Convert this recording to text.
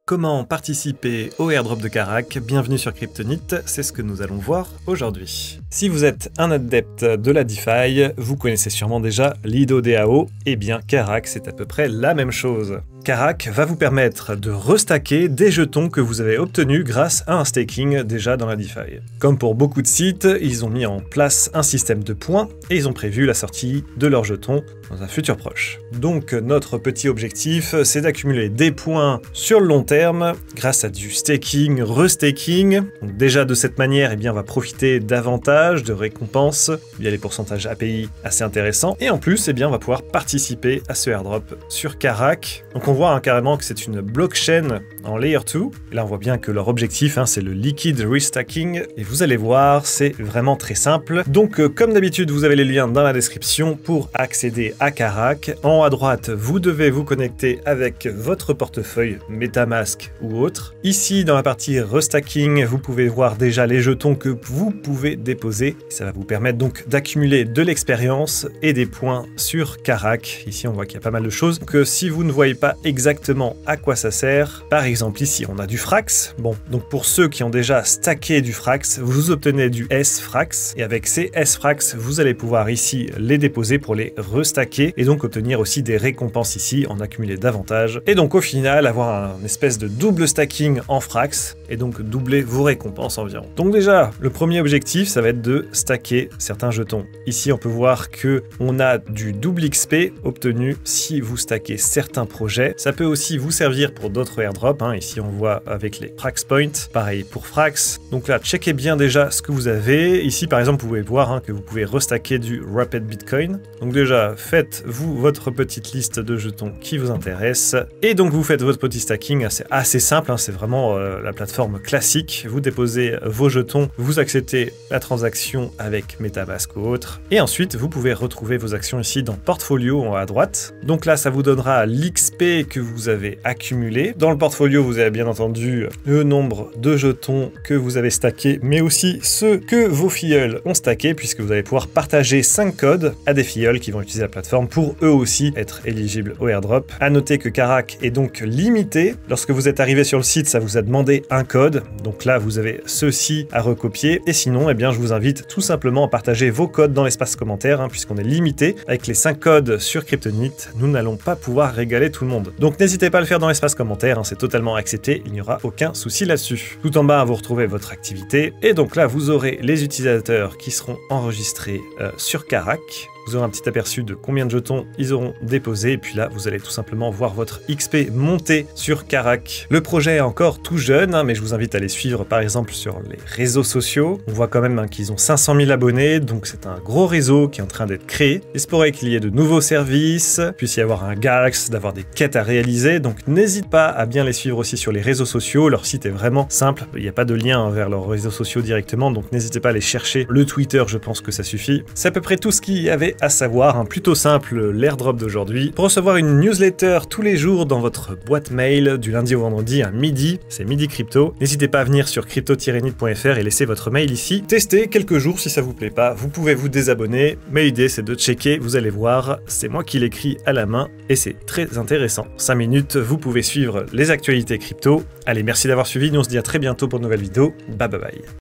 Comment participer au airdrop de Karak? Bienvenue sur Kryptonit, c'est ce que nous allons voir aujourd'hui. Si vous êtes un adepte de la DeFi, vous connaissez sûrement déjà Lido DAO, et bien Karak c'est à peu près la même chose. Karak va vous permettre de restacker des jetons que vous avez obtenus grâce à un staking déjà dans la DeFi. Comme pour beaucoup de sites, ils ont mis en place un système de points et ils ont prévu la sortie de leurs jetons dans un futur proche. Donc notre petit objectif, c'est d'accumuler des points sur le long terme grâce à du staking, restaking. Donc déjà de cette manière, on va profiter davantage de récompenses via les pourcentages API assez intéressants. Et en plus, on va pouvoir participer à ce airdrop sur Karak. Donc on voit carrément que c'est une blockchain en Layer 2. Et là, on voit bien que leur objectif, c'est le liquid restacking. Et vous allez voir, c'est vraiment très simple. Donc comme d'habitude, vous avez les liens dans la description pour accéder à Karak. En haut à droite, vous devez vous connecter avec votre portefeuille MetaMask ou autre. Ici, dans la partie restacking, vous pouvez voir déjà les jetons que vous pouvez déposer. Ça va vous permettre donc d'accumuler de l'expérience et des points sur Karak. Ici, on voit qu'il y a pas mal de choses. Que si vous ne voyez pas exactement à quoi ça sert, par exemple ici, on a du Frax. Bon, donc pour ceux qui ont déjà stacké du Frax, vous obtenez du S-Frax. Et avec ces S-Frax, vous allez pouvoir ici les déposer pour les restacker et donc obtenir aussi des récompenses ici, en accumuler davantage. Et donc au final, avoir un espèce de double stacking en Frax et donc doubler vos récompenses environ. Donc déjà, le premier objectif, ça va être de stacker certains jetons. Ici, on peut voir que on a du double XP obtenu si vous stackez certains projets. Ça peut aussi vous servir pour d'autres airdrops. Ici, on voit avec les Frax Points. Pareil pour Frax. Donc là, checkez bien déjà ce que vous avez. Ici, par exemple, vous pouvez voir que vous pouvez restacker du Rapid Bitcoin. Donc déjà, faites-vous votre petite liste de jetons qui vous intéresse. Et donc, vous faites votre petit stacking. C'est assez simple. C'est vraiment la plateforme classique. Vous déposez vos jetons. Vous acceptez la transaction avec MetaMask ou autre. Et ensuite, vous pouvez retrouver vos actions ici dans Portfolio en haut à droite. Donc là, ça vous donnera l'XP que vous avez accumulé. Dans le portfolio, vous avez bien entendu le nombre de jetons que vous avez stackés, mais aussi ceux que vos filleuls ont stackés, puisque vous allez pouvoir partager 5 codes à des filleuls qui vont utiliser la plateforme pour eux aussi être éligibles au airdrop. À noter que Karak est donc limité. Lorsque vous êtes arrivé sur le site, ça vous a demandé un code. Donc là, vous avez ceci à recopier. Et sinon, je vous invite tout simplement à partager vos codes dans l'espace commentaire, puisqu'on est limité. Avec les 5 codes sur Kryptonit, nous n'allons pas pouvoir régaler tout le monde. Donc n'hésitez pas à le faire dans l'espace commentaire, c'est totalement accepté, il n'y aura aucun souci là-dessus. Tout en bas, vous retrouvez votre activité. Et donc là, vous aurez les utilisateurs qui seront enregistrés sur Karak. Vous aurez un petit aperçu de combien de jetons ils auront déposé. Et puis là, vous allez tout simplement voir votre XP monter sur Karak. Le projet est encore tout jeune, mais je vous invite à les suivre par exemple sur les réseaux sociaux. On voit quand même qu'ils ont 500 000 abonnés, donc c'est un gros réseau qui est en train d'être créé. Il se pourrait qu'il y ait de nouveaux services, puisse y avoir un GAX, d'avoir des quêtes à réaliser. Donc n'hésite pas à bien les suivre aussi sur les réseaux sociaux. Leur site est vraiment simple. Il n'y a pas de lien vers leurs réseaux sociaux directement, donc n'hésitez pas à les chercher. Le Twitter, je pense que ça suffit. C'est à peu près tout ce qu'il y avait à savoir, plutôt simple l'airdrop d'aujourd'hui. Pour recevoir une newsletter tous les jours dans votre boîte mail du lundi au vendredi à midi, c'est Midi Crypto. N'hésitez pas à venir sur crypto-nit.fr et laisser votre mail ici. Testez quelques jours, si ça vous plaît pas, vous pouvez vous désabonner, mais l'idée c'est de checker, vous allez voir, c'est moi qui l'écris à la main et c'est très intéressant. 5 minutes, vous pouvez suivre les actualités crypto. Allez, merci d'avoir suivi, nous on se dit à très bientôt pour une nouvelle vidéo. Bye bye bye.